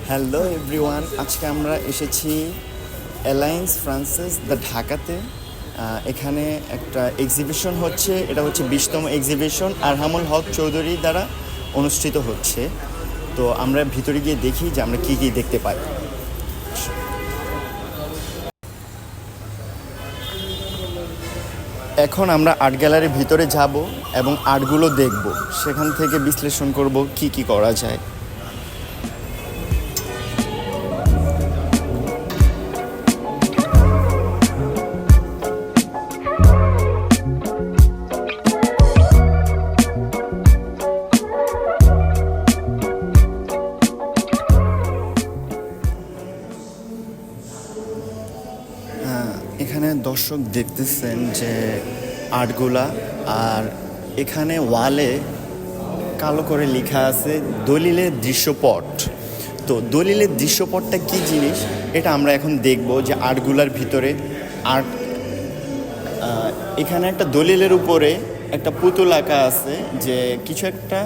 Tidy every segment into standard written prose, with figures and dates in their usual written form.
Hello everyone, আজকে আমরা এসেছি অ্যালায়েন্স ফ্রান্সেস দ্য ঢাকাতে। এখানে একটা এক্সিবিশন হচ্ছে, এটা হচ্ছে 20তম এক্সিবিশন আরহামুল হক চৌধুরী দ্বারা অনুষ্ঠিত হচ্ছে। তো আমরা ভিতরে গিয়ে দেখি যে আমরা কী কী দেখতে পাই। এখন আমরা আর্ট গ্যালারির ভিতরে যাব এবং আর্টগুলো দেখব, সেখান থেকে বিশ্লেষণ করব কি কি করা যায়। এখানে দর্শক দেখতেছেন যে আর্টগুলা, আর এখানে ওয়ালে কালো করে লেখা আছে দলিলের দৃশ্যপট। তো দলিলের দৃশ্যপটটা কি জিনিস এটা আমরা এখন দেখব, যে আর্টগুলার ভিতরে আর্ট। এখানে একটা দলিলের উপরে একটা পুতুল আঁকা আছে, যে কিছু একটা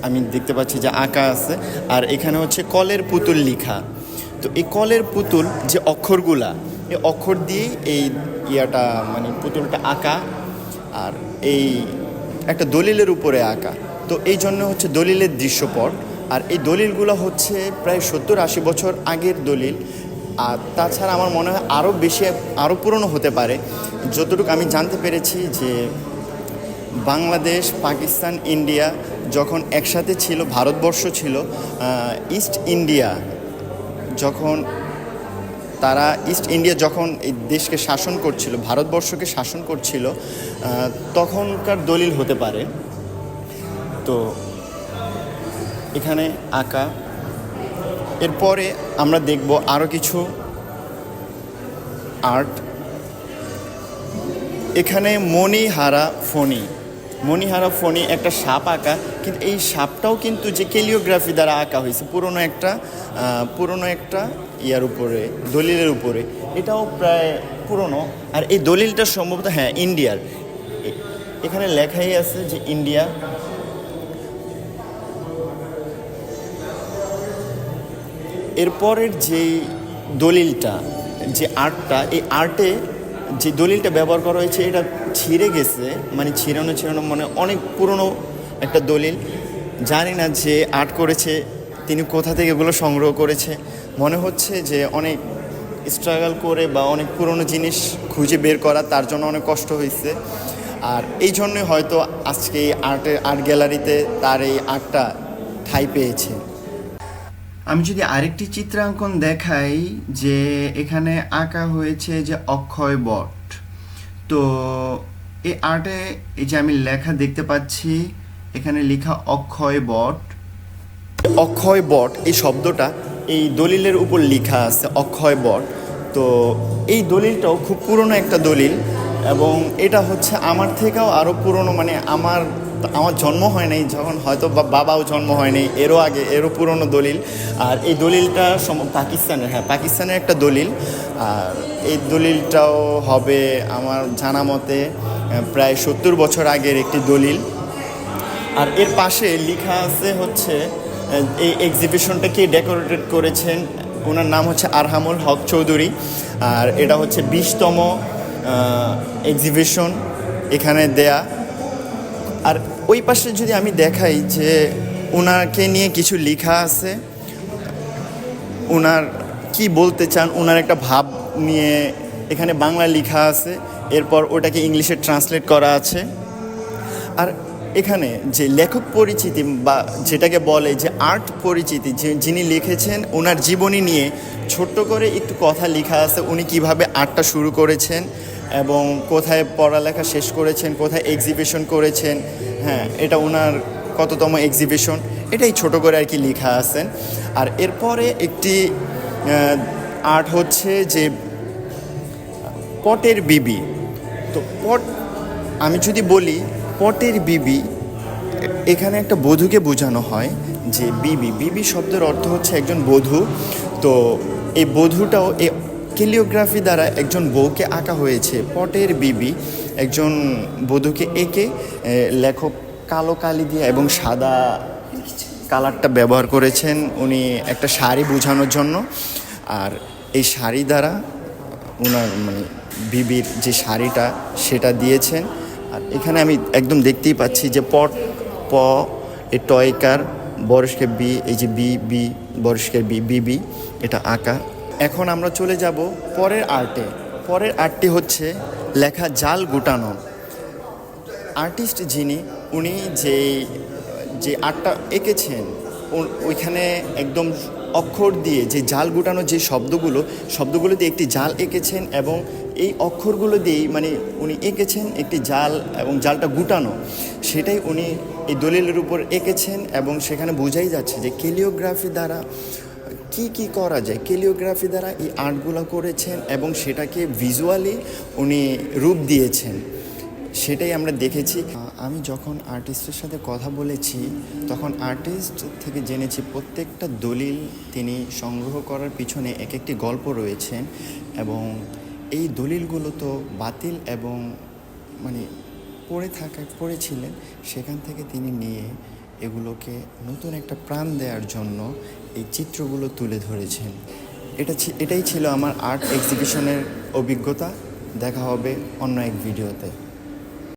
আমি দেখতে পাচ্ছি যে আঁকা আছে, আর এখানে হচ্ছে কলের পুতুল লেখা। তো এই কলের পুতুল যে অক্ষরগুলা, এই অক্ষর দিয়েই এই মানে পুতুলটা আঁকা, আর এই একটা দলিলের উপরে আঁকা। তো এই জন্য হচ্ছে দলিলের দৃশ্যপট। আর এই দলিলগুলো হচ্ছে প্রায় 70-80 বছর আগের দলিল। আর তাছাড়া আমার মনে হয় আরও পুরনো হতে পারে। যতটুকু আমি জানতে পেরেছি যে বাংলাদেশ, পাকিস্তান, ইন্ডিয়া যখন একসাথে ছিল, ভারতবর্ষ ছিল, ইস্ট ইন্ডিয়া যখন এই দেশকে শাসন করছিল, ভারতবর্ষকে শাসন করছিল, তখনকার দলিল হতে পারে। তো এখানে আঁকা। এরপরে আমরা দেখব আরও কিছু আর্ট। এখানে মণিহারা ফণি একটা সাপ আঁকা, কিন্তু এই সাপটাও কিন্তু যে ক্যালিওগ্রাফি দ্বারা আঁকা হয়েছে পুরনো একটা ইয়ার উপরে, দলিলের উপরে। এটাও প্রায় পুরনো। আর এই দলিলটা সম্ভবত ইন্ডিয়ার। এখানে লেখাই আছে যে ইন্ডিয়া। এরপরের যে দলিলটা, যে আর্টটা, এই আর্টে যে দলিলটা ব্যবহার করা হয়েছে এটা ছিঁড়ে গেছে, মানে ছিঁড়ানো মানে অনেক পুরনো একটা দলিল। জানি না যে আর্ট করেছে তিনি কোথা থেকে এগুলো সংগ্রহ করেছে। মনে হচ্ছে যে অনেক স্ট্রাগল করে বা অনেক পুরনো জিনিস খুঁজে বের করা, তার জন্য অনেক কষ্ট হয়েছে। আর এই জন্যই হয়তো আজকে এই আর্ট গ্যালারিতে তার এই আর্টটা ঠাঁই পেয়েছে। আমি যদি আরেকটি চিত্রাঙ্কন দেখাই, যে এখানে আঁকা হয়েছে যে অক্ষয় বট। তো এই আর্টে এই যে আমি লেখা দেখতে পাচ্ছি, এখানে লেখা অক্ষয় বট এই শব্দটা এই দলিলের উপর লেখা আছে, অক্ষয় বট। তো এই দলিলটাও খুব পুরনো একটা দলিল, এবং এটা হচ্ছে আমার থেকেও আরও পুরনো, মানে আমার জন্ম হয় নাই যখন, হয়তো বাবাও জন্ম হয়নি, এরও পুরনো দলিল। আর এই দলিলটা পাকিস্তানের একটা দলিল। আর এই দলিলটাও হবে আমার জানা মতে প্রায় 70 বছর আগের একটি দলিল। আর এর পাশে লেখা আছে হচ্ছে এই এক্সিবিশনটাকে ডেকোরেটেড করেছেন, ওনার নাম হচ্ছে আরহামুল হক চৌধুরী। আর এটা হচ্ছে 20তম এক্সিবিশন এখানে দেয়া। আর ওই পাশে যদি আমি দেখাই, যে ওনাকে নিয়ে কিছু লেখা আছে, ওনার কি বলতে চান, ওনার একটা ভাব নিয়ে এখানে বাংলা লেখা আছে, এরপর ওটাকে ইংলিশে ট্রান্সলেট করা আছে। আর এখানে যে লেখক পরিচিতি, বা যেটাকে বলে যে আর্ট পরিচিতি, যিনি লিখেছেন ওনার জীবনী নিয়ে ছোট্ট করে একটু কথা লেখা আছে, উনি কিভাবে আর্টটা শুরু করেছেন এবং কোথায় পড়ালেখা শেষ করেছেন, কোথায় এক্সিবিশন করেছেন, এটা ওনার কততম এক্সিবিশন, এটাই ছোট করে আর কি লেখা আছেন। আর এরপরে একটি আর্ট হচ্ছে যে পটের বিবি। তো আমি যদি বলি পটের বিবি, এখানে একটা বধূকে বোঝানো হয়, যে বিবি শব্দের অর্থ হচ্ছে একজন বধূ। তো এই বধূটাও এই ক্যালিওগ্রাফি দ্বারা একজন বউকে আঁকা হয়েছে, পটের বিবি, একজন বধূকে এঁকে লেখক কালো কালি দিয়ে এবং সাদা কালারটা ব্যবহার করেছেন উনি একটা শাড়ি বোঝানোর জন্য। আর এই শাড়ি দ্বারা ওনার মানে বিবির যে শাড়িটা সেটা দিয়েছেন। আর এখানে আমি একদম দেখতেই পাচ্ছি যে পট প এই টয়কার বরস্কের বি, এই যে বি বি বরস্কের বি বিবি, এটা আঁকা। এখন আমরা চলে যাব পরের আর্টে। পরের আর্টটি হচ্ছে লেখা জাল গুটানো। আর্টিস্ট যিনি, উনি যে আর্টটা এঁকেছেন ওইখানে একদম অক্ষর দিয়ে যে জাল গুটানো যে শব্দগুলো দিয়ে একটি জাল এঁকেছেন এবং এই অক্ষরগুলো দিয়েই মানে উনি এঁকেছেন একটি জাল এবং জালটা গুটানো, সেটাই উনি এই দলিলের উপর এঁকেছেন। এবং সেখানে বোঝাই যাচ্ছে যে ক্যালিওগ্রাফি দ্বারা কি করা যায়, ক্যালিওগ্রাফি দ্বারা এই আর্টগুলো করেছেন এবং সেটাকে ভিজুয়ালি উনি রূপ দিয়েছেন, সেটাই আমরা দেখেছি। আমি যখন আর্টিস্টের সাথে কথা বলেছি তখন আর্টিস্ট থেকে জেনেছি প্রত্যেকটা দলিল তিনি সংগ্রহ করার পিছনে এক একটি গল্প রয়েছেন এবং এই দলিলগুলো তো বাতিল এবং মানে পড়েছিলেন, সেখান থেকে তিনি নিয়ে এগুলোকে নতুন একটা প্রাণ দেওয়ার জন্য এই চিত্রগুলো তুলে ধরেছেন। এটাই ছিল আমার আর্ট এক্সিবিশনের অভিজ্ঞতা। দেখা হবে অন্য এক ভিডিওতে।